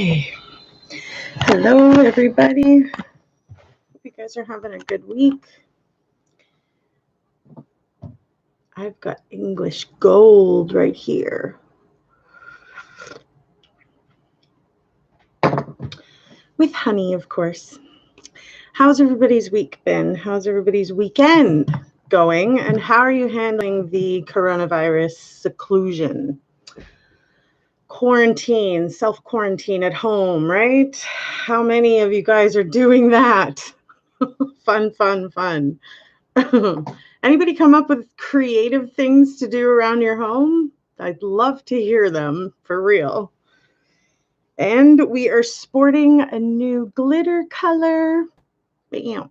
Okay. Hello, everybody. Hope you guys are having a good week. I've got English gold right here. With honey, of course. How's everybody's week been? How's everybody's weekend going? And how are you handling the coronavirus seclusion? Quarantine, self-quarantine at home, right? How many of you guys are doing that? Fun. Anybody come up with creative things to do around your home? I'd love to hear them, for real. And we are sporting a new glitter color. Bam.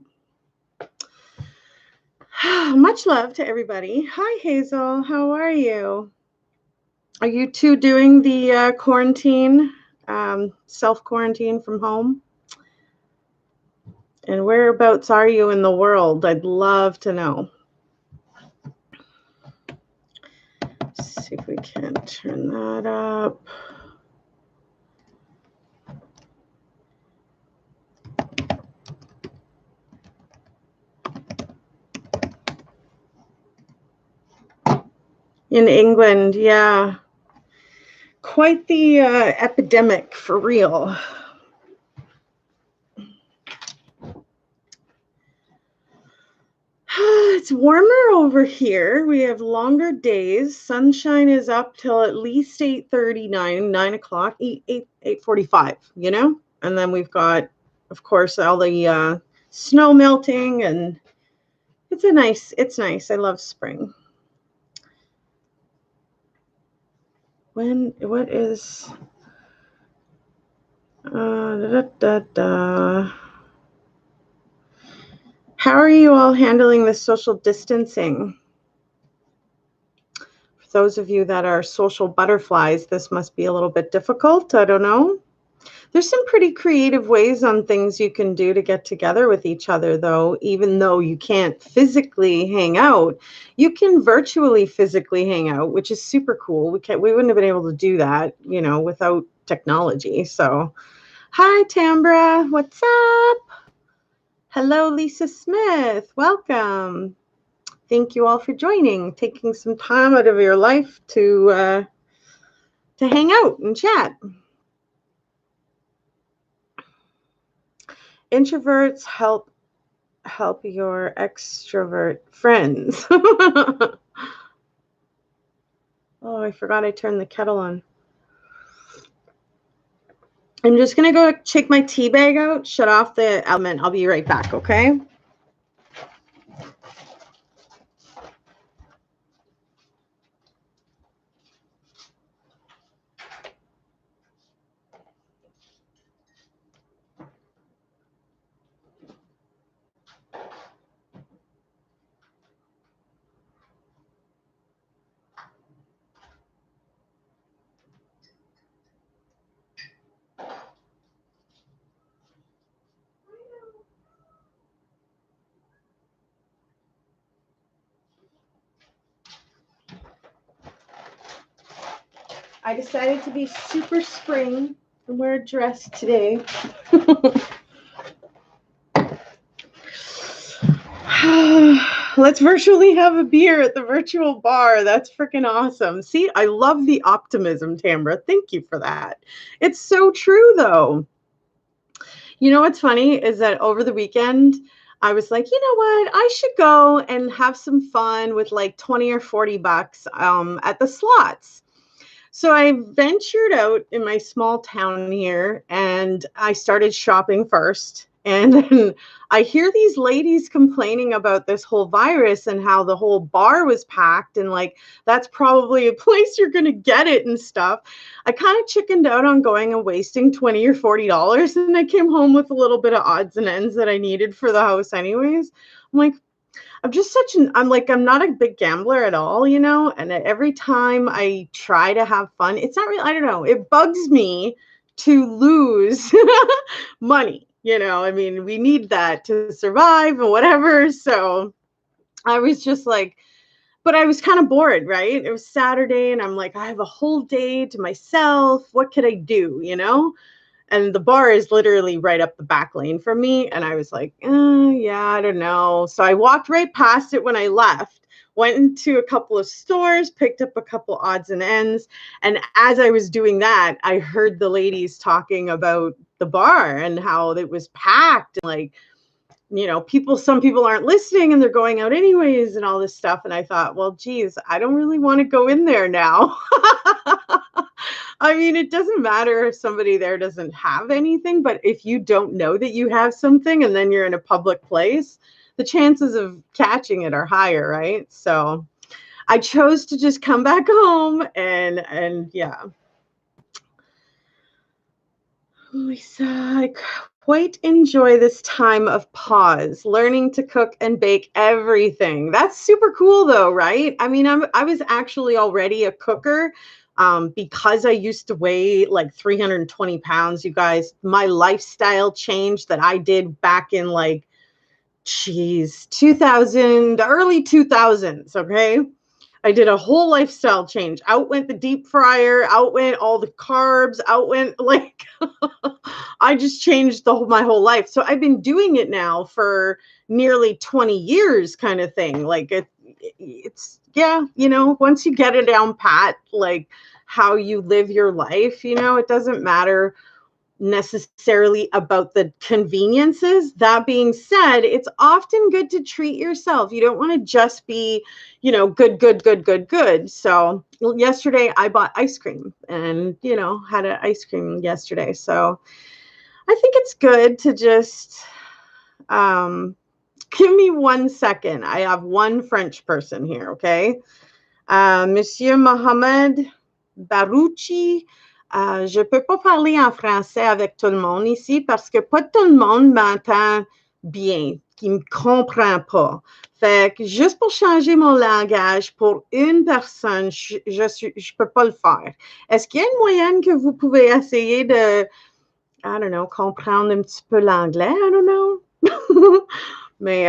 Much love to everybody. Hi, Hazel. How are you? Are you two doing the quarantine, self-quarantine from home? And whereabouts are you in the world? I'd love to know. Let's see if we can turn that up. In England, yeah. Quite the epidemic, for real. It's warmer over here. We have longer days. Sunshine is up till at least 8:39, 9 o'clock, 8:45, you know? And then we've got, of course, all the snow melting, and it's nice. I love spring. What is, How are you all handling this social distancing? For those of you that are social butterflies, this must be a little bit difficult. I don't know. There's some pretty creative ways on things you can do to get together with each other, though. Even though you can't physically hang out, you can virtually physically hang out, which is super cool. We wouldn't have been able to do that, without technology. So, hi, Tambra. What's up? Hello, Lisa Smith. Welcome. Thank you all for joining, taking some time out of your life to hang out and chat. Introverts help your extrovert friends. Oh, I forgot I turned the kettle on. I'm just going to go take my tea bag out, shut off the element. I'll be right back, okay? I decided to be super spring and wear a dress today. Let's virtually have a beer at the virtual bar. That's freaking awesome. See, I love the optimism, Tambra. Thank you for that. It's so true, though. You know what's funny is that over the weekend, I was like, you know what? I should go and have some fun with like 20 or 40 bucks at the slots. So I ventured out in my small town here and I started shopping first. And then I hear these ladies complaining about this whole virus and how the whole bar was packed and like that's probably a place you're going to get it and stuff. I kind of chickened out on going and wasting $20 or $40, and I came home with a little bit of odds and ends that I needed for the house anyways. I'm like, I'm not a big gambler at all, and every time I try to have fun, it's not really, I don't know, it bugs me to lose money. I mean, we need that to survive and whatever. So I was just like, but I was kind of bored, right? It was Saturday and I'm like, I have a whole day to myself. What could I do, And the bar is literally right up the back lane from me. And I was like, yeah, I don't know. So I walked right past it when I left, went into a couple of stores, picked up a couple odds and ends. And as I was doing that, I heard the ladies talking about the bar and how it was packed. And like, some people aren't listening and they're going out anyways and all this stuff. And I thought, well, geez, I don't really want to go in there now. I mean, it doesn't matter if somebody there doesn't have anything, but if you don't know that you have something and then you're in a public place, the chances of catching it are higher, right? So I chose to just come back home and yeah. Lisa, I quite enjoy this time of pause, learning to cook and bake everything. That's super cool though, right? I mean, I was actually already a cooker because I used to weigh like 320 pounds, you guys. My lifestyle change that I did back in like, 2000, early 2000s, okay? I did a whole lifestyle change. Out went the deep fryer, out went all the carbs, out went like I just changed my whole life. So I've been doing it now for nearly 20 years kind of thing. Like it's yeah, once you get it down pat, like how you live your life, it doesn't matter necessarily about the conveniences. That being said, it's often good to treat yourself. You don't want to just be, good. So yesterday I bought ice cream and, had an ice cream yesterday. So I think it's good to just give me 1 second. I have one French person here, okay? Monsieur Mohamed Barouchi. Je peux pas parler en français avec tout le monde ici parce que pas tout le monde m'entend bien, qui me comprend pas. Fait que juste pour changer mon langage pour une personne, je peux pas le faire. Est-ce qu'il y a une moyenne que vous pouvez essayer de, I don't know, comprendre un petit peu l'anglais? I don't know. Mais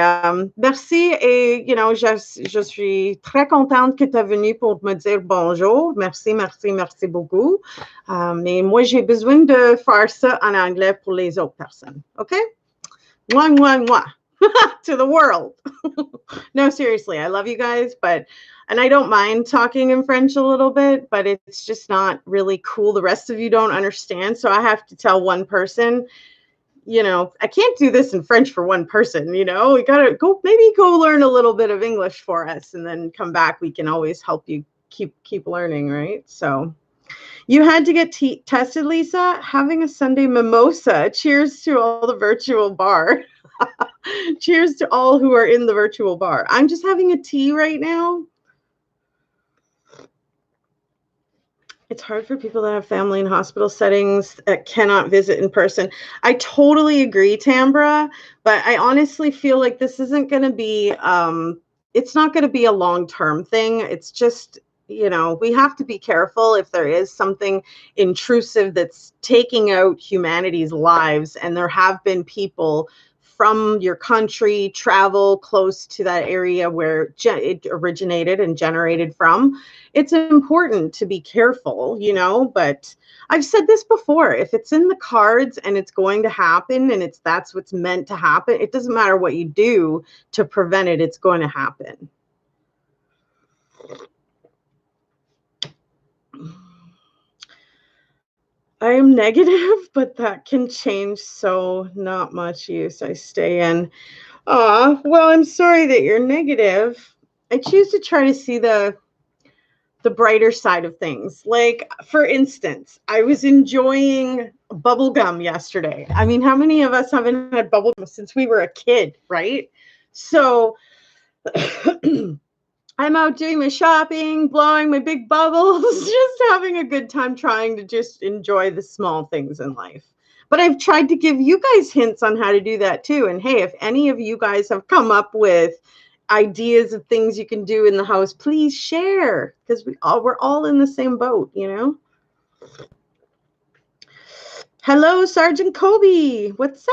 merci et je suis très contente que tu es venue pour me dire bonjour. Merci beaucoup. Mais moi, j'ai besoin de faire ça en anglais pour les autres personnes. OK? Moi. To the world. No, seriously, I love you guys, and I don't mind talking in French a little bit, but it's just not really cool. The rest of you don't understand, so I have to tell one person, I can't do this in French for one person, we gotta go learn a little bit of English for us and then come back. We can always help you keep learning, right? So you had to get tested, Lisa. Having a Sunday mimosa. Cheers to all the virtual bar. Cheers to all who are in the virtual bar. I'm just having a tea right now. It's hard for people that have family in hospital settings that cannot visit in person. I totally agree, Tambra, but I honestly feel like this isn't going to be, it's not going to be a long-term thing. It's just, we have to be careful if there is something intrusive that's taking out humanity's lives. And there have been people from your country travel close to that area where it originated and generated from. It's important to be careful, but I've said this before. If it's in the cards and it's going to happen and that's what's meant to happen, it doesn't matter what you do to prevent it, it's going to happen. I am negative, but that can change, so not much use. I stay in. Well, I'm sorry that you're negative. I choose to try to see the brighter side of things. Like, for instance, I was enjoying bubble gum yesterday. I mean, how many of us haven't had bubble gum since we were a kid, right? So I'm out doing my shopping, blowing my big bubbles, just having a good time trying to just enjoy the small things in life. But I've tried to give you guys hints on how to do that too. And hey, if any of you guys have come up with ideas of things you can do in the house, please share, because we're all in the same boat, Hello, Sergeant Kobe. What's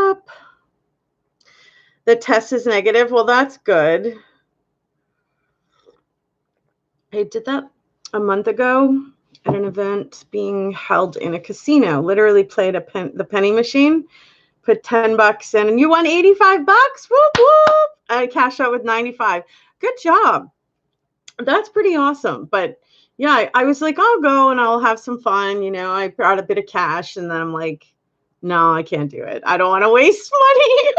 up? The test is negative. Well, that's good. I did that a month ago, at an event being held in a casino. Literally played the penny machine, put $10 in, and you won $85. Whoop whoop! I cashed out with 95. Good job. That's pretty awesome. But yeah, I was like, I'll go and I'll have some fun. You know, I brought a bit of cash, and then I'm like, no, I can't do it. I don't want to waste money.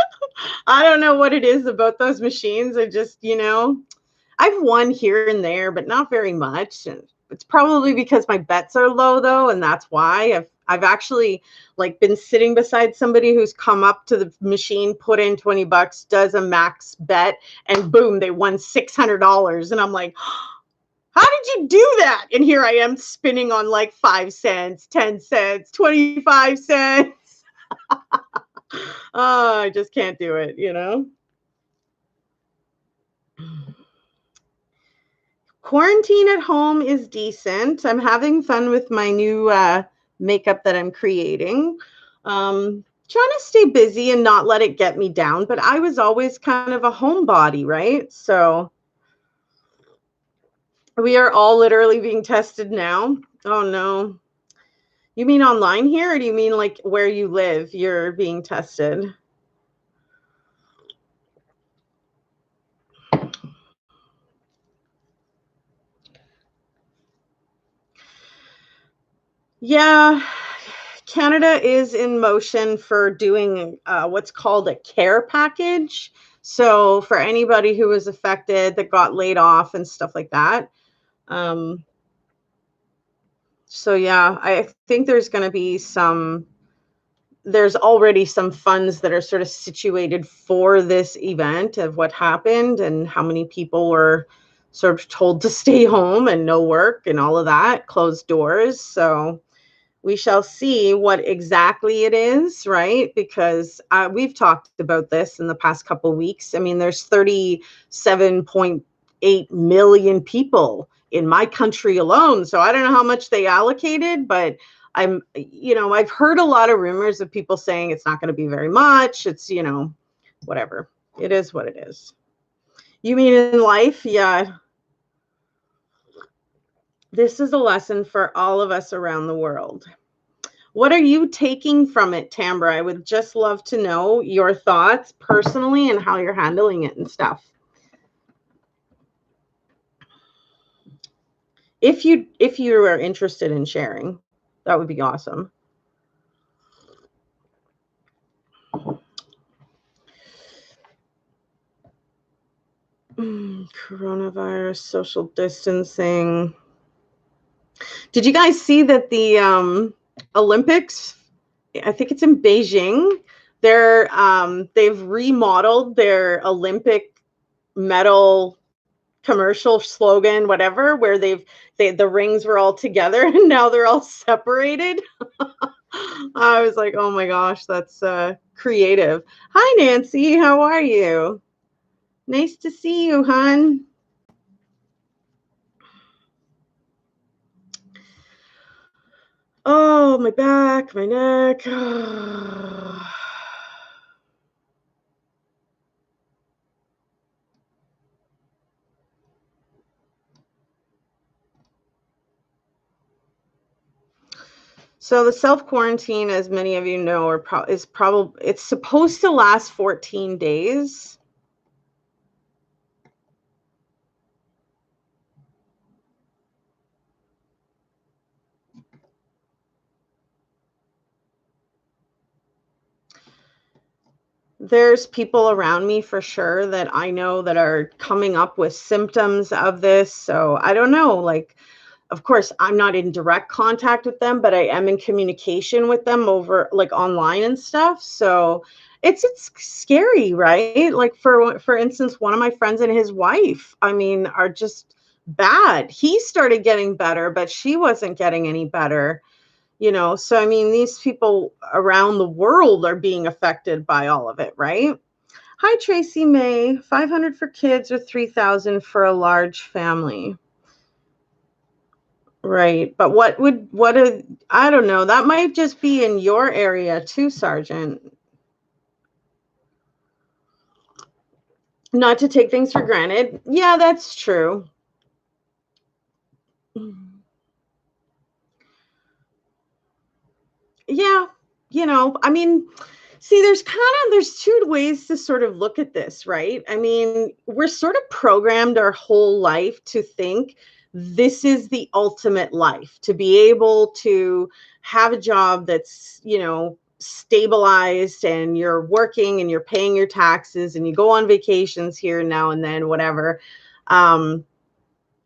I don't know what it is about those machines. I just, you know, I've won here and there, but not very much. And it's probably because my bets are low though, and that's why I've actually like been sitting beside somebody who's come up to the machine, put in $20, does a max bet, and boom, they won $600. And I'm like, how did you do that? And here I am spinning on like 5 cents, 10 cents, 25 cents. Oh, I just can't do it, you know? Quarantine at home is decent. I'm having fun with my new makeup that I'm creating. Trying to stay busy and not let it get me down, but I was always kind of a homebody, right? So we are all literally being tested now. Oh no. You mean online here, or do you mean like where you live, you're being tested? Yeah, Canada is in motion for doing what's called a care package. So for anybody who was affected that got laid off and stuff like that. Um, so yeah, I think there's already some funds that are sort of situated for this event of what happened and how many people were sort of told to stay home and no work and all of that, closed doors. So we shall see what exactly it is, right? Because we've talked about this in the past couple of weeks. I mean, there's 37.8 million people in my country alone. So I don't know how much they allocated, but I've heard a lot of rumors of people saying it's not going to be very much. It's, whatever. It is what it is. You mean in life? Yeah. This is a lesson for all of us around the world. What are you taking from it, Tambra? I would just love to know your thoughts personally and how you're handling it and stuff. If you are interested in sharing, that would be awesome. Coronavirus, social distancing. Did you guys see that the Olympics? I think it's in Beijing. They've remodeled their Olympic medal commercial slogan, whatever, where the rings were all together and now they're all separated. I was like, oh my gosh, that's creative. Hi, Nancy. How are you? Nice to see you, hon. Oh, my back, my neck. So the self-quarantine, as many of you know, it's supposed to last 14 days. There's people around me for sure that I know that are coming up with symptoms of this. So I don't know, like, of course, I'm not in direct contact with them, but I am in communication with them over like online and stuff. So it's scary, right? Like for instance, one of my friends and his wife, I mean, are just bad. He started getting better, but she wasn't getting any better. So I mean, these people around the world are being affected by all of it, right? Hi, Tracy May. 500 for kids or 3,000 for a large family. Right. But I don't know. That might just be in your area too, Sergeant. Not to take things for granted. Yeah, that's true. Yeah, I mean, see, there's two ways to sort of look at this, right? I mean, we're sort of programmed our whole life to think this is the ultimate life, to be able to have a job that's, stabilized, and you're working and you're paying your taxes and you go on vacations here now and then, whatever. Um,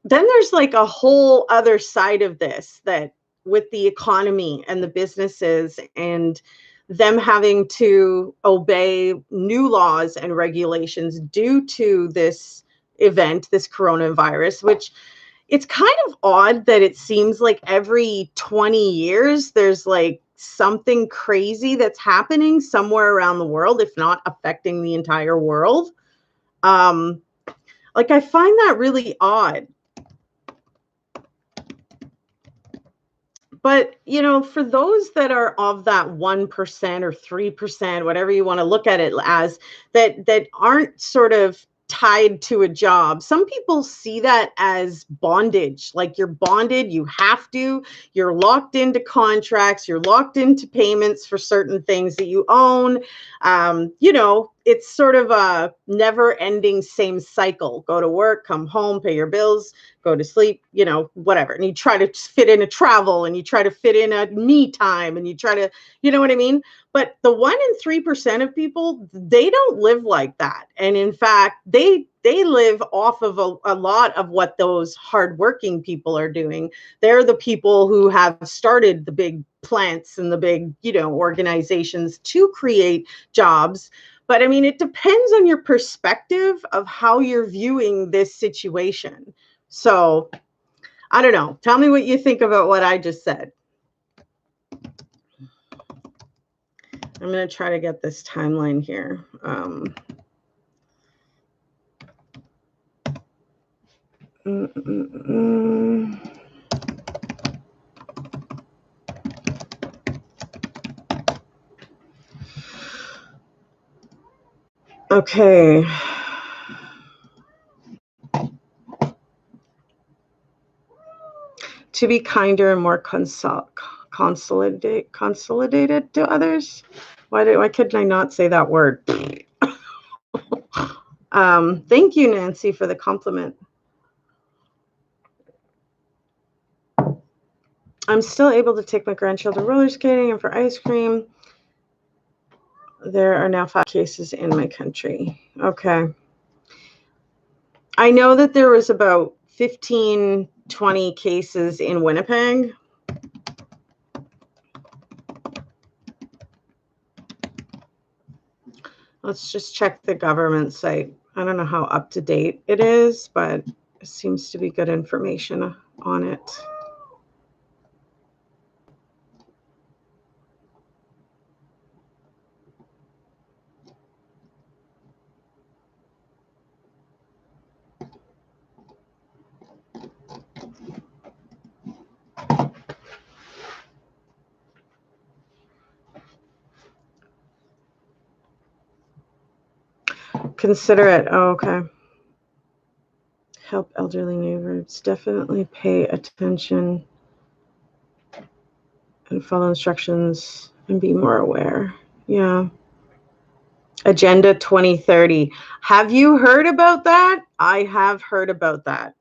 then there's like a whole other side of this, that with the economy and the businesses and them having to obey new laws and regulations due to this event, this coronavirus, which it's kind of odd that it seems like every 20 years there's like something crazy that's happening somewhere around the world, if not affecting the entire world. Um, like, I find that really odd. But, for those that are of that 1% or 3%, whatever you want to look at it as, that aren't sort of tied to a job, some people see that as bondage. Like, you're bonded, you're locked into contracts, you're locked into payments for certain things that you own. It's sort of a never ending same cycle. Go to work, come home, pay your bills, go to sleep, whatever. And you try to fit in a travel, and you try to fit in a me time, and you try to, you know what I mean? But the 1 in 3% of people, they don't live like that. And in fact, they live off of a lot of what those hardworking people are doing. They're the people who have started the big plants and the big, organizations to create jobs. But I mean, it depends on your perspective of how you're viewing this situation. So, I don't know. Tell me what you think about what I just said. I'm going to try to get this timeline here. Okay. To be kinder and more consolidated to others. Why couldn't I not say that word? Thank you, Nancy, for the compliment. I'm still able to take my grandchildren roller skating and for ice cream. There are now 5 cases in my country. Okay. I know that there was about 15, 20 cases in Winnipeg. Let's just check the government site. I don't know how up to date it is, but it seems to be good information on it. Consider it. Oh, okay. Help elderly neighbors. Definitely pay attention and follow instructions and be more aware. Yeah. Agenda 2030. Have you heard about that? I have heard about that.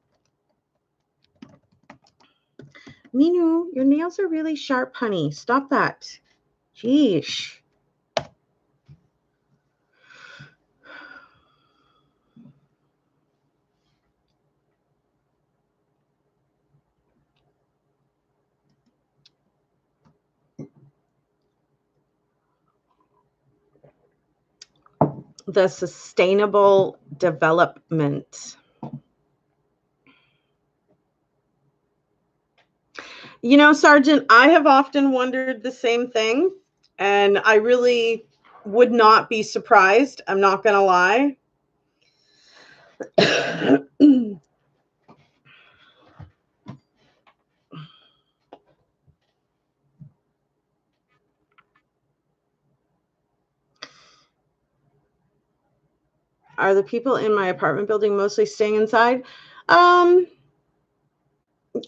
Minu, your nails are really sharp, honey. Stop that. Jeesh. The sustainable development. Sergeant, I have often wondered the same thing, and I really would not be surprised. I'm not going to lie. Are the people in my apartment building mostly staying inside?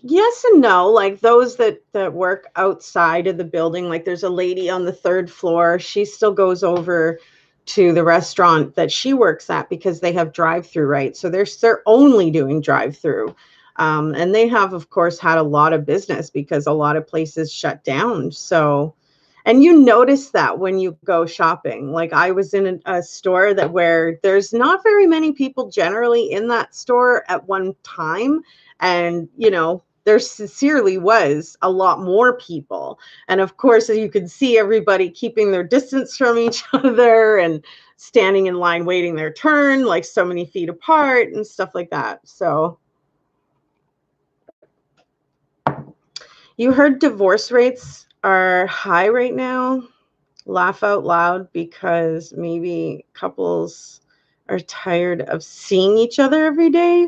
Yes and no. Like those that work outside of the building, like there's a lady on the third floor. She still goes over to the restaurant that she works at because they have drive-through, right? So they're only doing drive-through. And they have, of course, had a lot of business because a lot of places shut down. So, and you notice that when you go shopping. Like I was in a store that where there's not very many people generally in that store at one time. And, there sincerely was a lot more people. And of course, you could see everybody keeping their distance from each other and standing in line waiting their turn, like so many feet apart and stuff like that. So, you heard divorce rates are high right now. Laugh out loud because maybe couples are tired of seeing each other every day.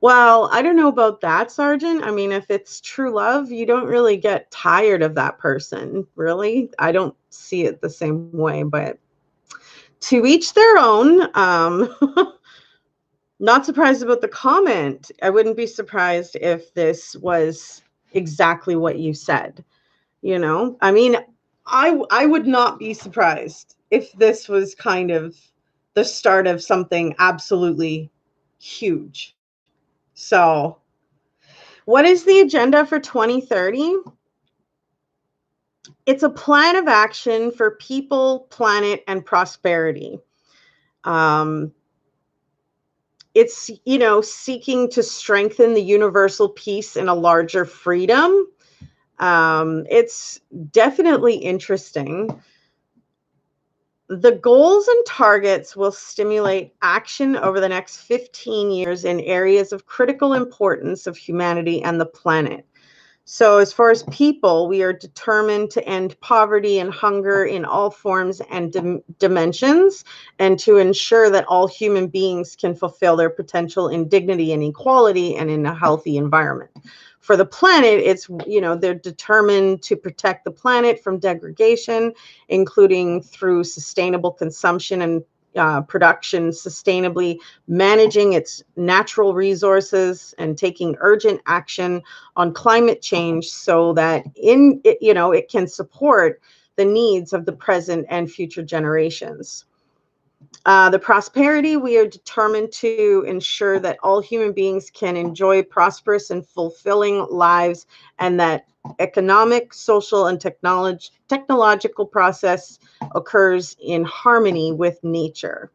Well, I don't know about that, Sergeant. I mean, if it's true love, you don't really get tired of that person, really. I don't see it the same way, but to each their own. Not surprised about the comment. I wouldn't be surprised if this was exactly what you said. I mean, I would not be surprised if this was kind of the start of something absolutely huge. So, what is the agenda for 2030? It's a plan of action for people, planet, and prosperity. Um, it's, seeking to strengthen the universal peace and a larger freedom. It's definitely interesting. The goals and targets will stimulate action over the next 15 years in areas of critical importance of humanity and the planet. So, as far as people, we are determined to end poverty and hunger in all forms and dimensions, and to ensure that all human beings can fulfill their potential in dignity and equality and in a healthy environment. For the planet, they're determined to protect the planet from degradation, including through sustainable consumption and production, sustainably managing its natural resources, and taking urgent action on climate change so that it can support the needs of the present and future generations. The prosperity, we are determined to ensure that all human beings can enjoy prosperous and fulfilling lives, and that economic, social, and technological process occurs in harmony with nature.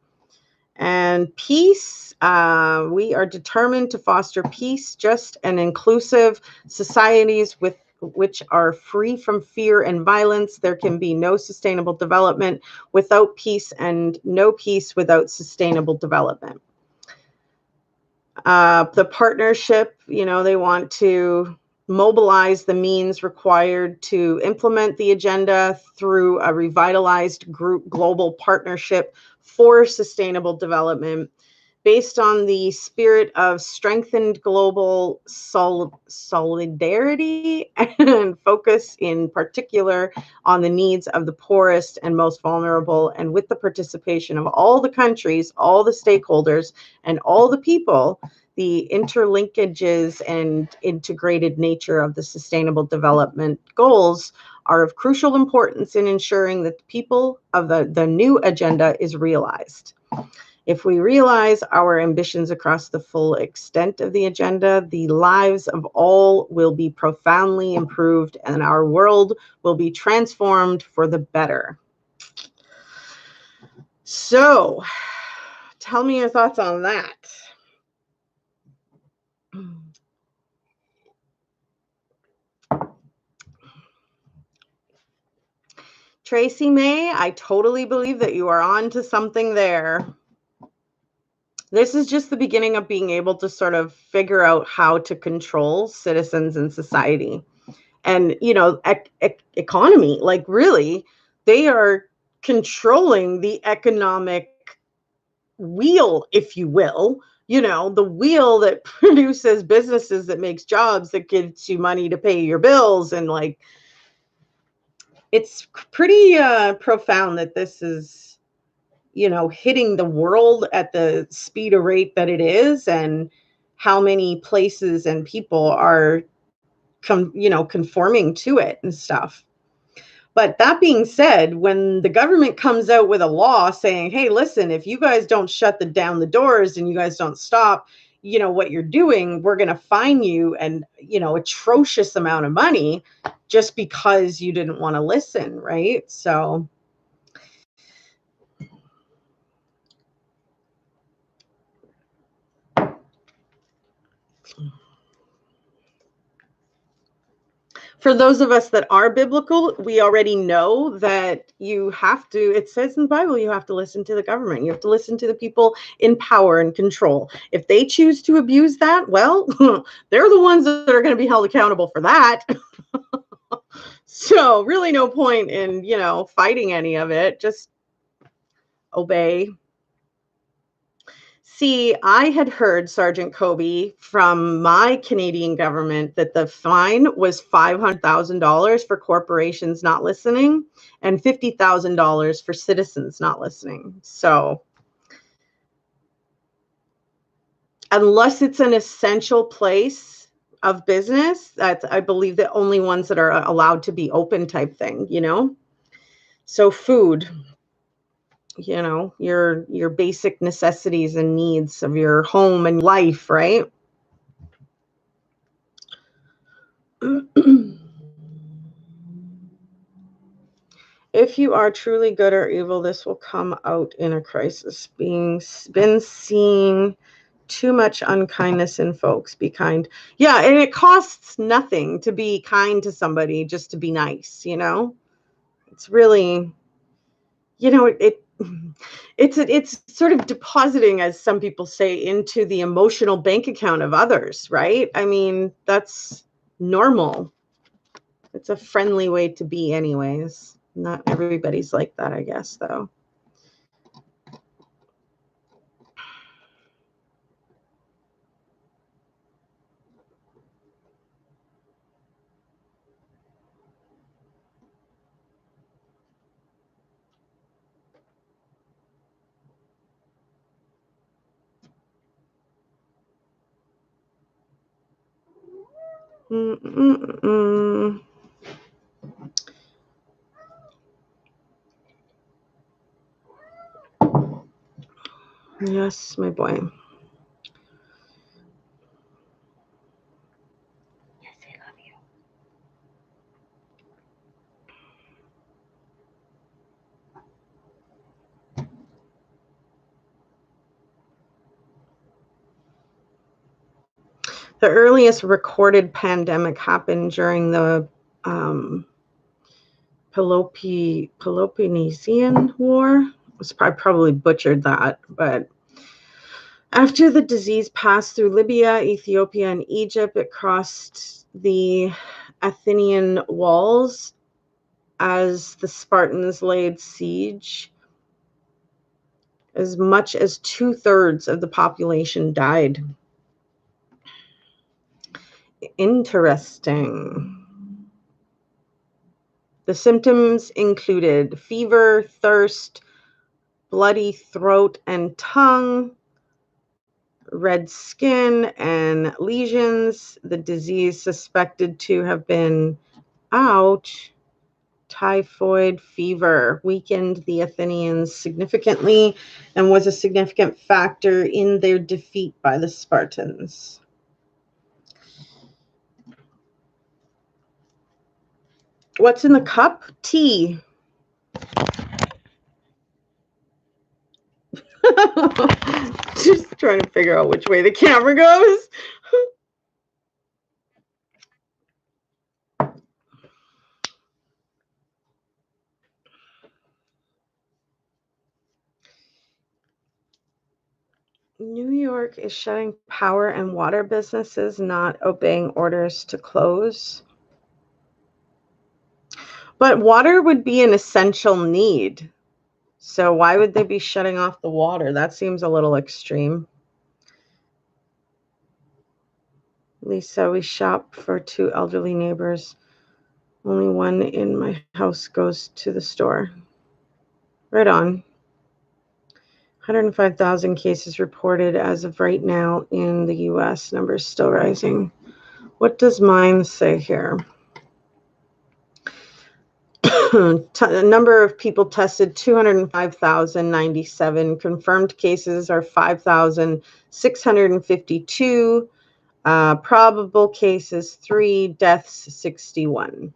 And peace, we are determined to foster peace, just and inclusive societies which are free from fear and violence. There can be no sustainable development without peace, and no peace without sustainable development. The partnership, they want to mobilize the means required to implement the agenda through a revitalized group global partnership for sustainable development based on the spirit of strengthened global solidarity and focus in particular on the needs of the poorest and most vulnerable, and with the participation of all the countries, all the stakeholders, and all the people. The interlinkages and integrated nature of the sustainable development goals are of crucial importance in ensuring that the people of the new agenda is realized. If we realize our ambitions across the full extent of the agenda, the lives of all will be profoundly improved and our world will be transformed for the better. So, tell me your thoughts on that. Tracy May, I totally believe that you are on to something there. This is just the beginning of being able to sort of figure out how to control citizens and society. And, economy, like really, they are controlling the economic wheel, if you will, the wheel that produces businesses, that makes jobs, that gives you money to pay your bills. And like, it's pretty profound that this is, hitting the world at the speed of rate that it is. And how many places and people are conforming to it and stuff. But that being said, when the government comes out with a law saying, hey, listen, if you guys don't shut down the doors and you guys don't stop, what you're doing, we're going to fine you and, atrocious amount of money just because you didn't want to listen, right? So for those of us that are biblical, we already know that you have to, it says in the Bible, you have to listen to the government. You have to listen to the people in power and control. If they choose to abuse that, well, they're the ones that are going to be held accountable for that. So really no point in, fighting any of it. Just obey. See, I had heard, Sergeant Kobe, from my Canadian government that the fine was $500,000 for corporations not listening and $50,000 for citizens not listening. So unless it's an essential place of business, that's, I believe, the only ones that are allowed to be open type thing, So food, your basic necessities and needs of your home and life, right? If you are truly good or evil, this will come out in a crisis. Been seeing too much unkindness in folks. Be kind. Yeah, and it costs nothing to be kind to somebody, just to be nice, It's really, it's sort of depositing, as some people say, into the emotional bank account of others, right? I mean, that's normal. It's a friendly way to be anyways. Not everybody's like that, I guess, though. Mm-mm-mm. Yes, my boy. Yes, I love you. The earliest recorded pandemic happened during the Peloponnesian War. I probably butchered that, but after the disease passed through Libya, Ethiopia, and Egypt, it crossed the Athenian walls as the Spartans laid siege. As much as 2/3 of the population died. Interesting. The symptoms included fever, thirst, bloody throat and tongue, red skin, and lesions. The disease suspected to have been typhoid fever weakened the Athenians significantly and was a significant factor in their defeat by the Spartans. What's in the cup? Tea. Just trying to figure out which way the camera goes. New York is shutting power and water businesses, not obeying orders to close. But water would be an essential need. So why would they be shutting off the water? That seems a little extreme. Lisa, we shop for 2 elderly neighbors. Only one in my house goes to the store. Right on. 105,000 cases reported as of right now in the US. Numbers still rising. What does mine say here? Number of people tested, 205,097. Confirmed cases are 5,652. Probable cases, 3. Deaths, 61.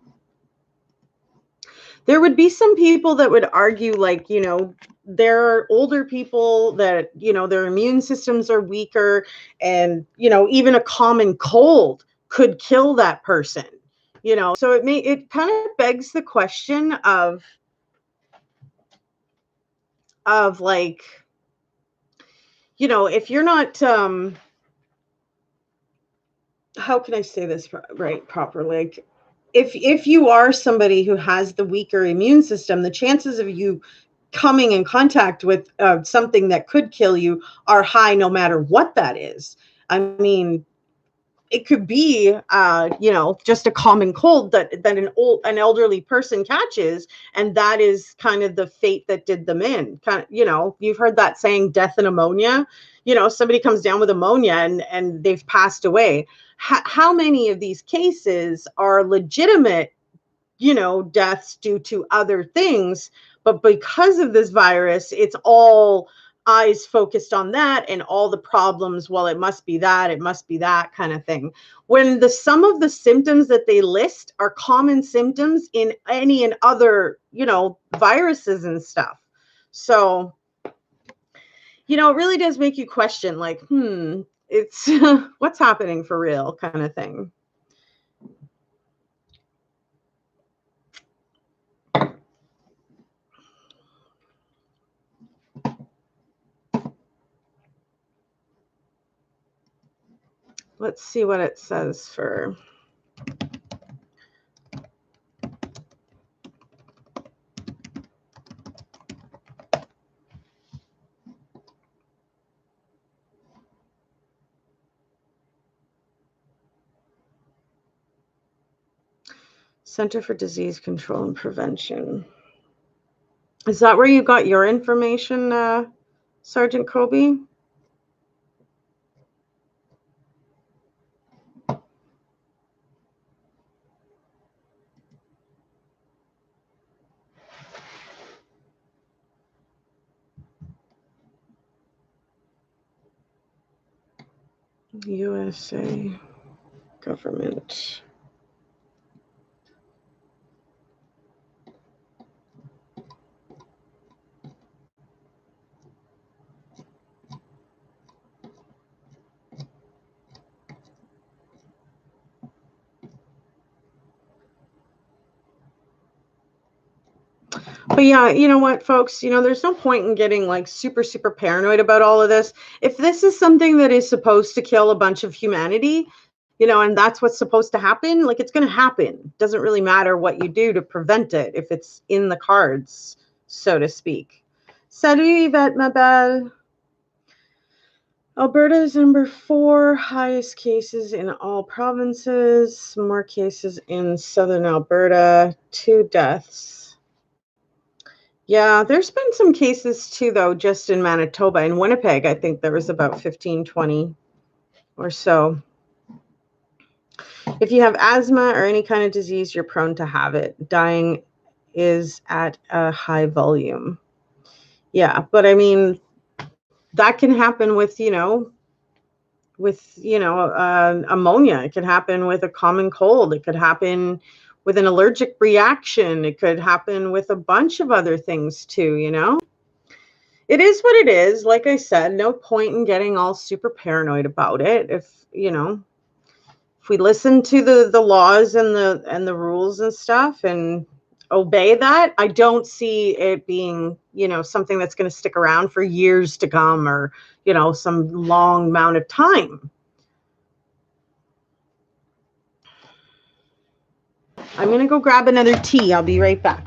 There would be some people that would argue, like, you know, there are older people that, you know, their immune systems are weaker, and, you know, even a common cold could kill that person, you know. So it kind of begs the question of like, you know, if you're not how can I say this right properly? Like, if you are somebody who has the weaker immune system, the chances of you coming in contact with something that could kill you are high, no matter what that is. I mean, it could be, you know, just a common cold that an elderly person catches, and that is kind of the fate that did them in. Kind of, you know, you've heard that saying, "Death and ammonia." You know, somebody comes down with ammonia and they've passed away. How many of these cases are legitimate, you know, deaths due to other things, but because of this virus, it's all eyes focused on that, and all the problems, well, it must be that kind of thing, when the some of the symptoms that they list are common symptoms in any and other, you know, viruses and stuff. So, you know, it really does make you question, like, it's what's happening for real, kind of thing. Let's see what it says for Center for Disease Control and Prevention. Is that where you got your information, Sergeant Kobe? USA government. But yeah, you know what, folks? You know, there's no point in getting like super, super paranoid about all of this. If this is something that is supposed to kill a bunch of humanity, you know, and that's what's supposed to happen, like, it's going to happen. Doesn't really matter what you do to prevent it if it's in the cards, so to speak. Salut, Yvette Mabel. Alberta is number 4, highest cases in all provinces, more cases in southern Alberta, 2 deaths. Yeah, there's been some cases too, though, just in Manitoba. In Winnipeg, I think there was about 15, 20 or so. If you have asthma or any kind of disease, you're prone to have it. Dying is at a high volume. Yeah, but I mean, that can happen with, you know, ammonia. It could happen with a common cold. It could happen with an allergic reaction. It could happen with a bunch of other things too, you know. It is what it is. Like I said, no point in getting all super paranoid about it. If, you know, if we listen to the laws and the rules and stuff and obey that, I don't see it being, you know, something that's going to stick around for years to come, or, you know, some long amount of time. I'm going to go grab another tea. I'll be right back.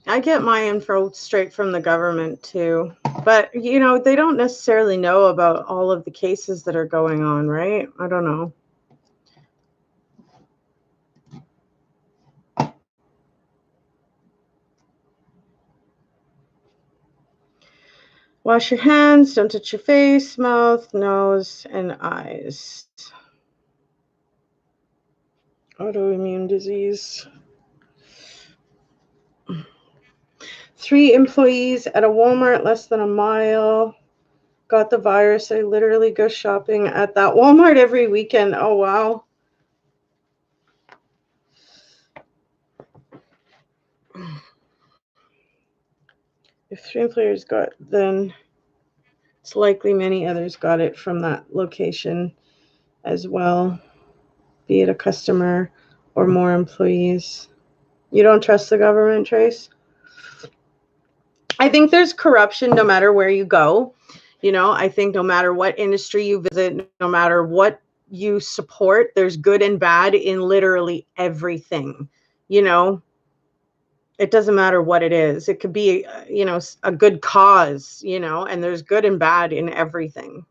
I get my info straight from the government too. But, they don't necessarily know about all of the cases that are going on, right? I don't know. Wash your hands, don't touch your face, mouth, nose, and eyes. Autoimmune disease. 3 employees at a Walmart less than a mile got the virus. I literally go shopping at that Walmart every weekend. Oh, wow. If 3 employees got, then it's likely many others got it from that location as well, be it a customer or more employees. You don't trust the government, Trace? I think there's corruption no matter where you go. I think no matter what industry you visit, no matter what you support, there's good and bad in literally everything. It doesn't matter what it is. It could be, a good cause, and there's good and bad in everything.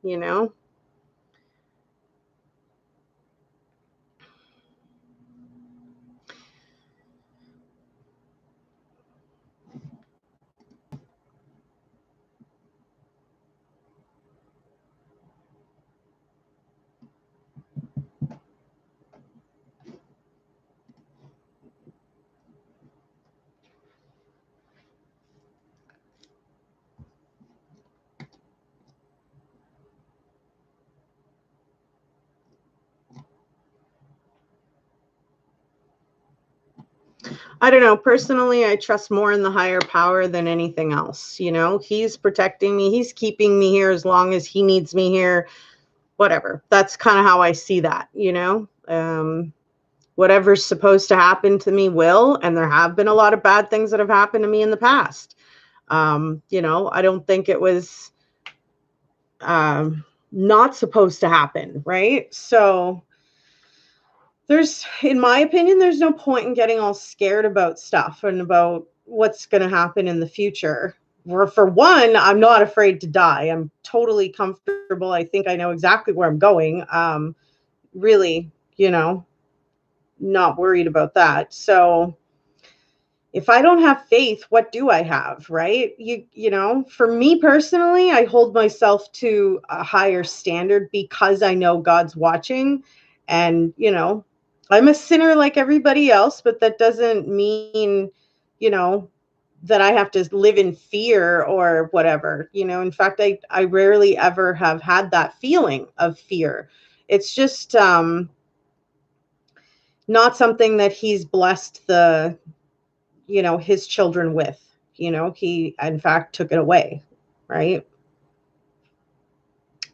I don't know. Personally, I trust more in the higher power than anything else. He's protecting me. He's keeping me here as long as he needs me here. Whatever. That's kind of how I see that. Whatever's supposed to happen to me will, and there have been a lot of bad things that have happened to me in the past. I don't think it was not supposed to happen, right? So in my opinion, there's no point in getting all scared about stuff and about what's going to happen in the future. For one, I'm not afraid to die. I'm totally comfortable. I think I know exactly where I'm going. Really, not worried about that. So if I don't have faith, what do I have, right? For me personally, I hold myself to a higher standard because I know God's watching. And, I'm a sinner like everybody else, but that doesn't mean, you know, that I have to live in fear or whatever. In fact, I rarely ever have had that feeling of fear. It's just not something that he's blessed his children with. He in fact took it away, right?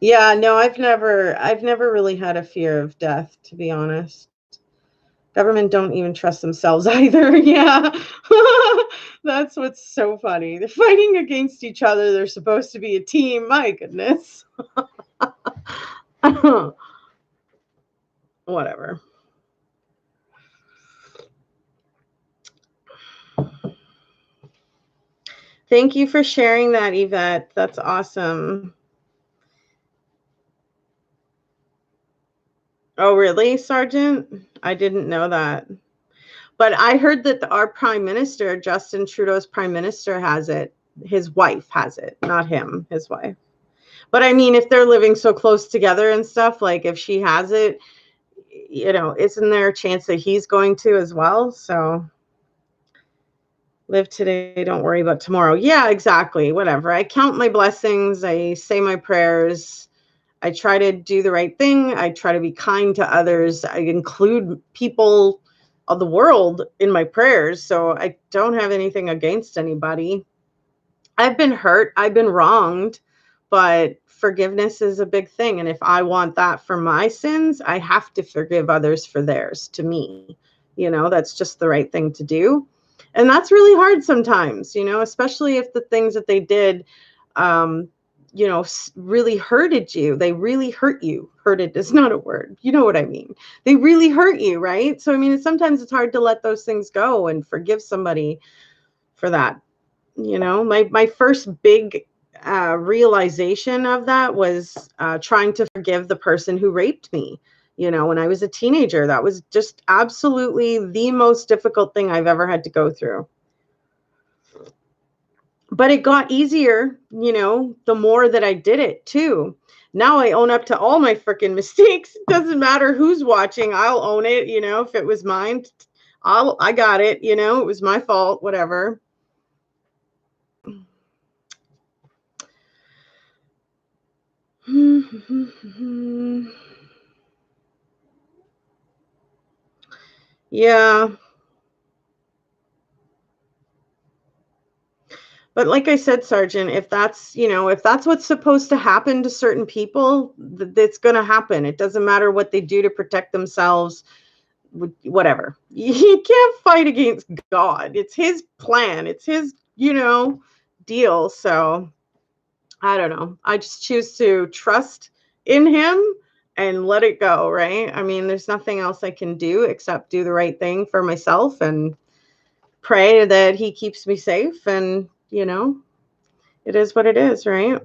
Yeah, no, I've never really had a fear of death, to be honest. Government don't even trust themselves either. Yeah. That's what's so funny. They're fighting against each other. They're supposed to be a team. My goodness. Whatever. Thank you for sharing that, Yvette. That's awesome. Oh, really, Sergeant? I didn't know that. But I heard that our prime minister, Justin Trudeau's prime minister, has it. His wife has it, not him, his wife. But I mean, if they're living so close together and stuff, like if she has it, isn't there a chance that he's going to as well? So live today, don't worry about tomorrow. Yeah, exactly. Whatever. I count my blessings. I say my prayers. I try to do the right thing. I try to be kind to others. I include people of the world in my prayers. So I don't have anything against anybody. I've been hurt. I've been wronged, but forgiveness is a big thing. And if I want that for my sins, I have to forgive others for theirs to me. That's just the right thing to do. And that's really hard sometimes, especially if the things that they did, really hurted you. They really hurt you. Hurted is not a word. You know what I mean? They really hurt you, right? So, I mean, sometimes it's hard to let those things go and forgive somebody for that. My first big realization of that was trying to forgive the person who raped me. When I was a teenager, that was just absolutely the most difficult thing I've ever had to go through. But it got easier, the more that I did it too. Now I own up to all my freaking mistakes. It doesn't matter who's watching. I'll own it. If it was mine, I got it. It was my fault, whatever. Yeah. But like I said, Sergeant, if that's what's supposed to happen to certain people, it's going to happen. It doesn't matter what they do to protect themselves, whatever. You can't fight against God. It's his plan. It's his, deal. So I don't know. I just choose to trust in him and let it go, right? I mean, there's nothing else I can do except do the right thing for myself and pray that he keeps me safe, and it is what it is, right?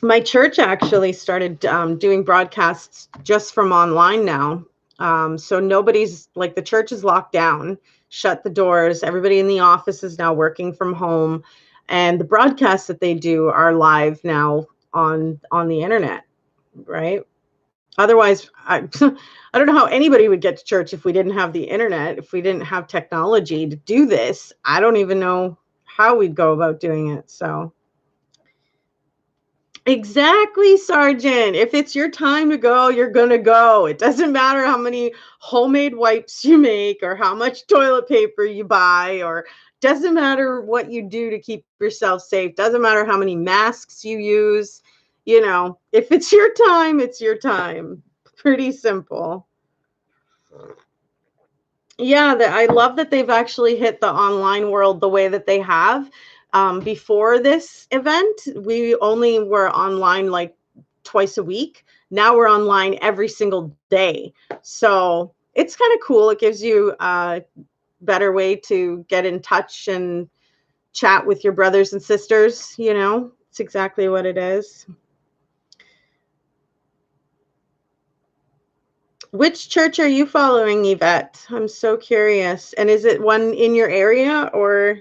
My church actually started doing broadcasts just from online now. So nobody's, like, the church is locked down, shut the doors. Everybody in the office is now working from home, and the broadcasts that they do are live now on the internet, right? Otherwise, I I don't know how anybody would get to church if we didn't have the internet, if we didn't have technology to do this. I don't even know how we'd go about doing it. So exactly, Sergeant. If it's your time to go, you're gonna go. It doesn't matter how many homemade wipes you make or how much toilet paper you buy, or doesn't matter what you do to keep yourself safe. Doesn't matter how many masks you use. If it's your time, it's your time. Pretty simple. Yeah, I love that they've actually hit the online world the way that they have. Before this event, we only were online like twice a week. Now we're online every single day. So it's kind of cool. It gives you a better way to get in touch and chat with your brothers and sisters. It's exactly what it is. Which church are you following, Yvette? I'm so curious. And is it one in your area or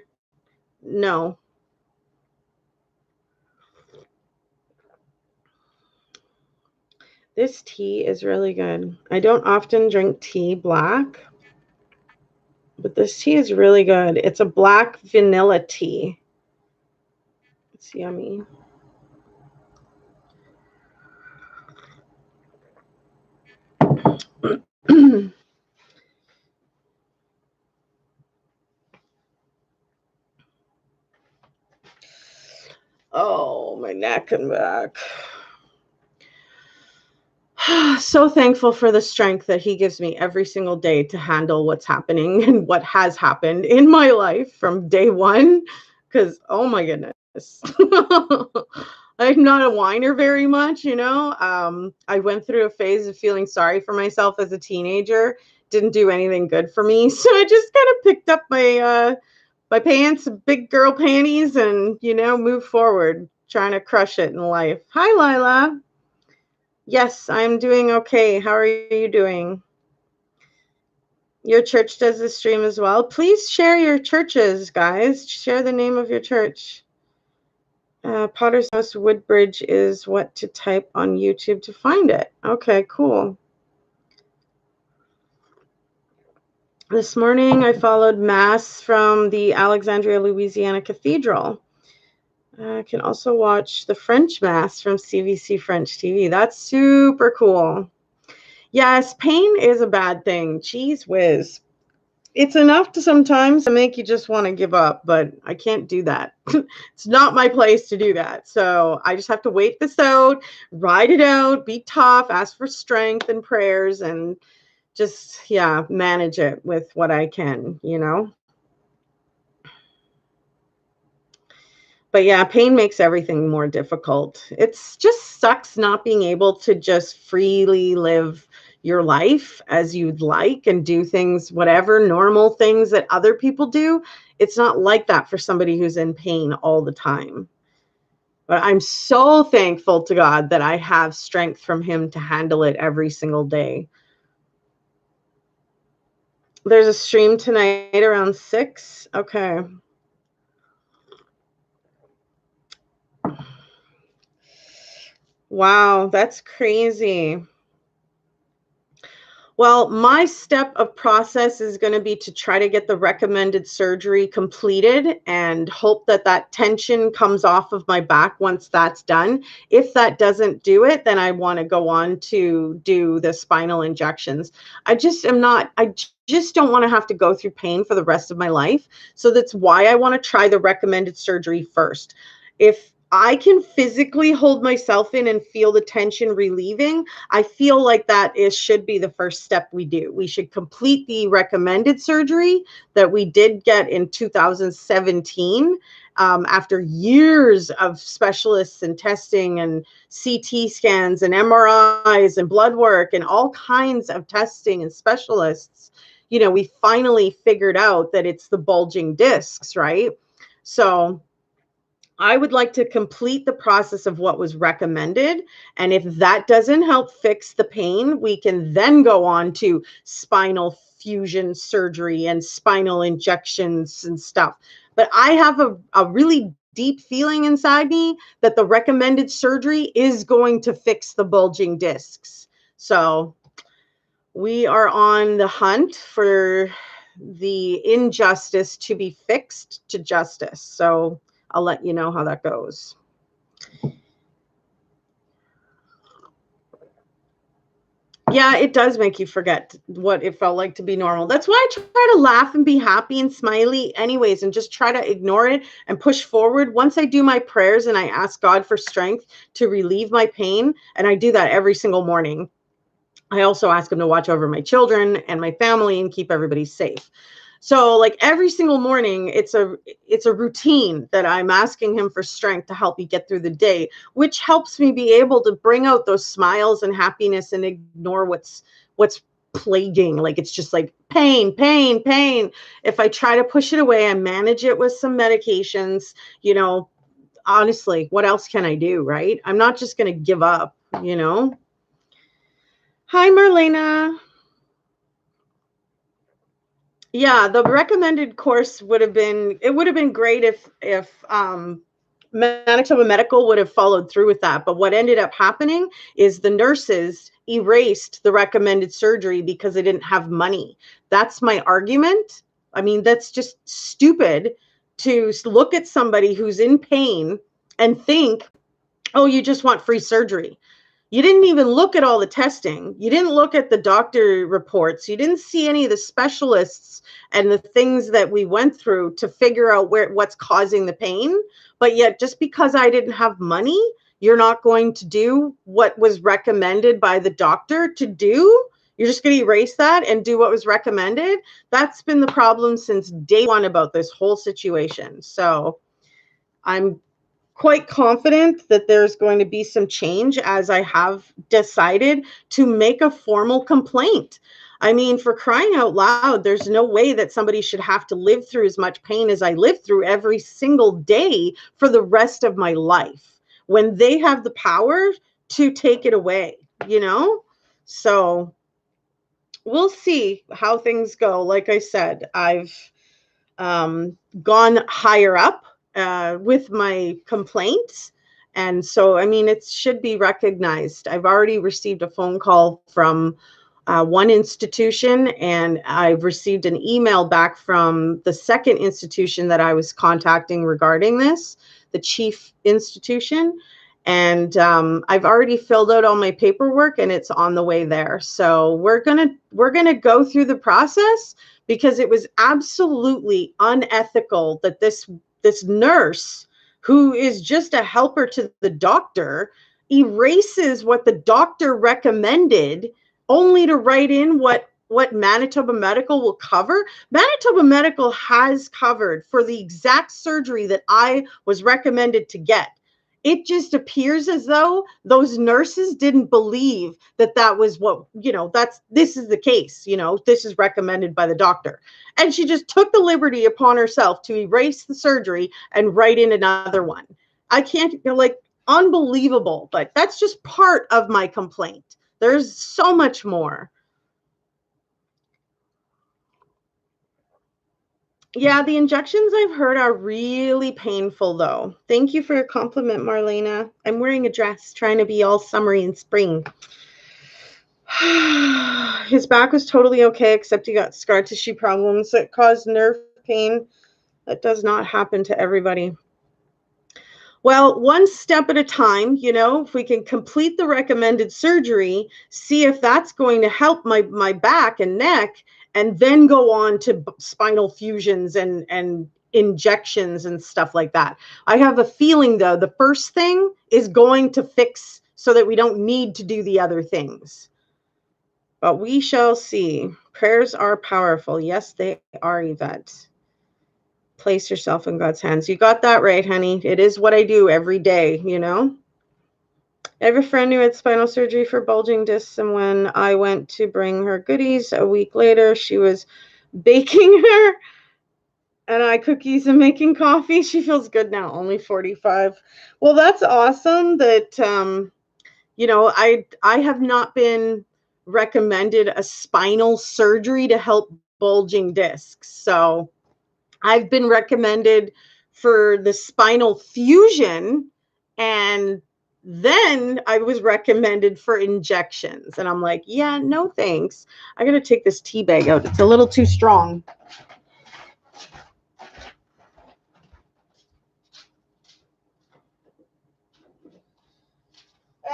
no? This tea is really good. I don't often drink tea black, but this tea is really good. It's a black vanilla tea. It's yummy. Oh, my neck and back. So thankful for the strength that he gives me every single day to handle what's happening and what has happened in my life from day one. Because, oh my goodness. I'm not a whiner very much, I went through a phase of feeling sorry for myself as a teenager. Didn't do anything good for me. So I just kind of picked up my pants, big girl panties, and, move forward, trying to crush it in life. Hi, Lila. Yes, I'm doing okay. How are you doing? Your church does the stream as well. Please share your churches, guys. Share the name of your church. Potter's House Woodbridge is what to type on YouTube to find it. Okay, cool. This morning I followed Mass from the Alexandria, Louisiana Cathedral. I can also watch the French Mass from CVC French TV. That's super cool. Yes, pain is a bad thing. Jeez whiz. It's enough to sometimes make you just want to give up, but I can't do that. It's not my place to do that. So I just have to wait this out, ride it out, be tough, ask for strength and prayers, and just, manage it with what I can. But yeah, pain makes everything more difficult. It's just sucks not being able to just freely live your life as you'd like and do things, whatever normal things that other people do. It's not like that for somebody who's in pain all the time. But I'm so thankful to God that I have strength from Him to handle it every single day. There's a stream tonight around 6. Okay. Wow, that's crazy. Well, my step of process is going to be to try to get the recommended surgery completed and hope that that tension comes off of my back once that's done. If that doesn't do it, then I want to go on to do the spinal injections. I just am not, just don't want to have to go through pain for the rest of my life. So that's why I want to try the recommended surgery first. If I can physically hold myself in and feel the tension relieving, I feel like that should be the first step we do. We should complete the recommended surgery that we did get in 2017 after years of specialists and testing and CT scans and MRIs and blood work and all kinds of testing and specialists. You know, we finally figured out that it's the bulging discs, right? So I would like to complete the process of what was recommended. And if that doesn't help fix the pain, we can then go on to spinal fusion surgery and spinal injections and stuff. But I have a really deep feeling inside me that the recommended surgery is going to fix the bulging discs. So we are on the hunt for the injustice to be fixed to justice. So I'll let you know how that goes. Yeah, it does make you forget what it felt like to be normal. That's why I try to laugh and be happy and smiley anyways, and just try to ignore it and push forward. Once I do my prayers and I ask God for strength to relieve my pain, and I do that every single morning. I also ask him to watch over my children and my family and keep everybody safe. So like every single morning, it's a routine that I'm asking him for strength to help me get through the day, which helps me be able to bring out those smiles and happiness and ignore what's plaguing. Like it's just like pain, pain, pain. If I try to push it away, I manage it with some medications, you know, honestly, what else can I do, right? I'm not just going to give up, you know? Hi, Marlena. Yeah, the recommended course would have been, it would have been great if Manitoba Medical would have followed through with that. But what ended up happening is the nurses erased the recommended surgery because they didn't have money. That's my argument. I mean, that's just stupid to look at somebody who's in pain and think, oh, you just want free surgery. You didn't even look at all the testing. You didn't look at the doctor reports. You didn't see any of the specialists and the things that we went through to figure out what's causing the pain. But yet, just because I didn't have money, you're not going to do what was recommended by the doctor to do. You're just going to erase that and do what was recommended. That's been the problem since day one about this whole situation. So I'm quite confident that there's going to be some change, as I have decided to make a formal complaint. I mean, for crying out loud, there's no way that somebody should have to live through as much pain as I live through every single day for the rest of my life when they have the power to take it away, you know? So we'll see how things go. Like I said, I've gone higher up with my complaints. And so, I mean, it should be recognized. I've already received a phone call from one institution, and I've received an email back from the second institution that I was contacting regarding this, the chief institution. And I've already filled out all my paperwork, and it's on the way there. So we're gonna go through the process, because it was absolutely unethical that this nurse, who is just a helper to the doctor, erases what the doctor recommended only to write in what what Manitoba Medical will cover. Manitoba Medical has covered for the exact surgery that I was recommended to get. It just appears as though those nurses didn't believe that that was what, this is the case, this is recommended by the doctor. And she just took the liberty upon herself to erase the surgery and write in another one. I can't, unbelievable, but that's just part of my complaint. There's so much more. Yeah, the injections I've heard are really painful, though. Thank you for your compliment, Marlena. I'm wearing a dress, trying to be all summery and spring. His back was totally okay, except he got scar tissue problems that caused nerve pain. That does not happen to everybody. Well, one step at a time, if we can complete the recommended surgery, see if that's going to help my back and neck, and then go on to spinal fusions and injections and stuff like that. I have a feeling, though, the first thing is going to fix so that we don't need to do the other things. But we shall see. Prayers are powerful. Yes, they are, Yvette. Place yourself in God's hands. You got that right, honey. It is what I do every day, I have a friend who had spinal surgery for bulging discs, and when I went to bring her goodies a week later, she was baking her and I cookies and making coffee. She feels good now, only 45. Well, that's awesome that, I have not been recommended a spinal surgery to help bulging discs. So I've been recommended for the spinal fusion, and then I was recommended for injections. And I'm like, yeah, no thanks. I got to take this tea bag out. It's a little too strong.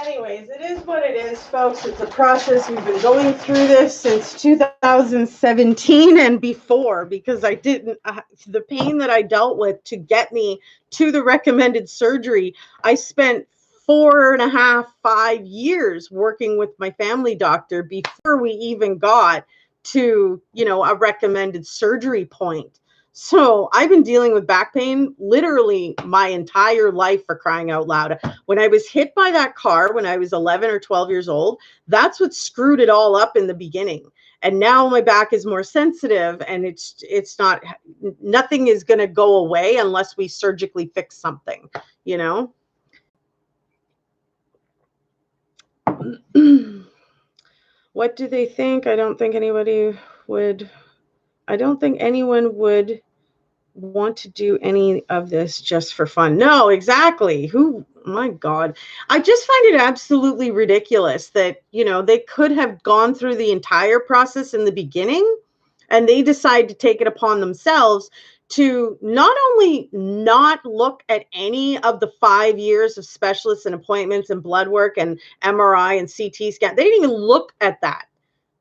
Anyways, it is what it is, folks. It's a process. We've been going through this since 2017 and before, because the pain that I dealt with to get me to the recommended surgery, I spent 4.5, 5 years working with my family doctor before we even got to, a recommended surgery point. So I've been dealing with back pain literally my entire life, for crying out loud. When I was hit by that car when I was 11 or 12 years old, that's what screwed it all up in the beginning. And now my back is more sensitive, and nothing is going to go away unless we surgically fix something, What do they think? I don't think anyone would want to do any of this just for fun. No, exactly. My God. I just find it absolutely ridiculous that, they could have gone through the entire process in the beginning, and they decide to take it upon themselves to not only not look at any of the 5 years of specialists and appointments and blood work and MRI and CT scan. They didn't even look at that.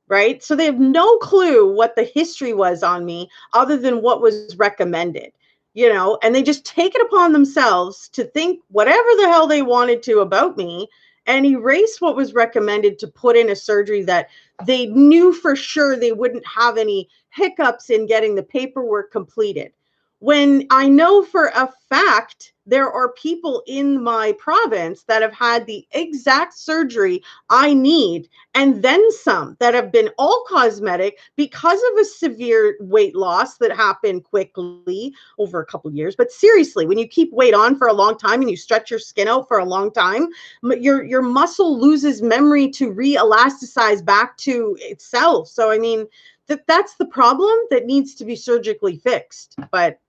Right? So they have no clue what the history was on me other than what was recommended, and they just take it upon themselves to think whatever the hell they wanted to about me and erase what was recommended to put in a surgery that they knew for sure they wouldn't have any hiccups in getting the paperwork completed. When I know for a fact there are people in my province that have had the exact surgery I need, and then some, that have been all cosmetic because of a severe weight loss that happened quickly over a couple of years. But seriously, when you keep weight on for a long time and you stretch your skin out for a long time, your muscle loses memory to re-elasticize back to itself. So, I mean, that's the problem that needs to be surgically fixed. But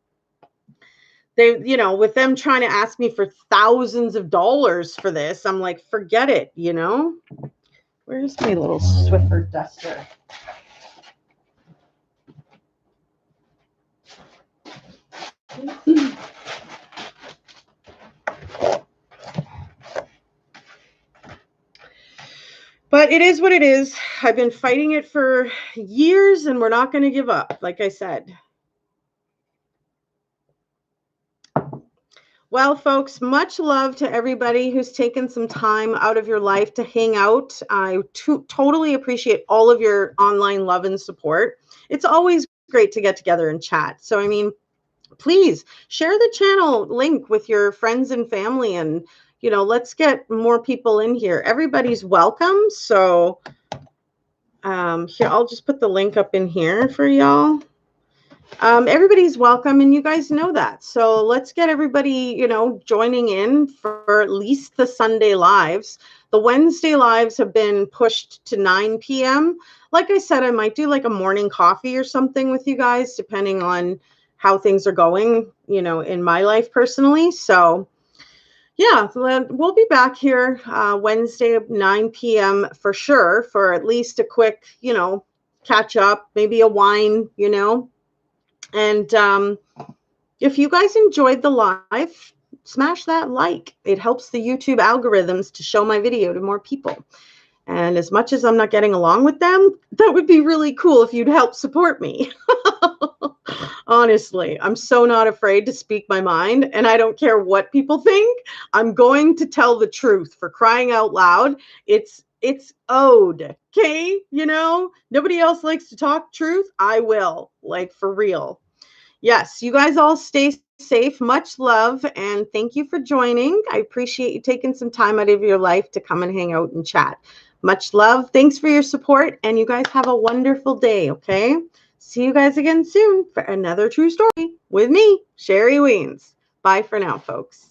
they, with them trying to ask me for thousands of dollars for this, I'm like, forget it, Where's my little Swiffer duster? But it is what it is. I've been fighting it for years, and we're not going to give up, like I said. Well, folks, much love to everybody who's taken some time out of your life to hang out. I totally appreciate all of your online love and support. It's always great to get together and chat. So, I mean, please share the channel link with your friends and family, and let's get more people in here. Everybody's welcome. So here, I'll just put the link up in here for y'all. Everybody's welcome, and you guys know that. So let's get everybody, joining in for at least the Sunday lives. The Wednesday lives have been pushed to 9 p.m. Like I said, I might do like a morning coffee or something with you guys, depending on how things are going, in my life personally. So yeah, we'll be back here Wednesday at 9 p.m. for sure, for at least a quick, catch up, maybe a wine, And if you guys enjoyed the live, smash that like. It helps the YouTube algorithms to show my video to more people. And as much as I'm not getting along with them, that would be really cool if you'd help support me. Honestly, I'm so not afraid to speak my mind, and I don't care what people think. I'm going to tell the truth, for crying out loud. It's owed, okay? Nobody else likes to talk truth. I will, like, for real. Yes, you guys all stay safe. Much love, and thank you for joining. I appreciate you taking some time out of your life to come and hang out and chat. Much love. Thanks for your support, and you guys have a wonderful day, okay? See you guys again soon for another true story with me, Sherry Weens. Bye for now, folks.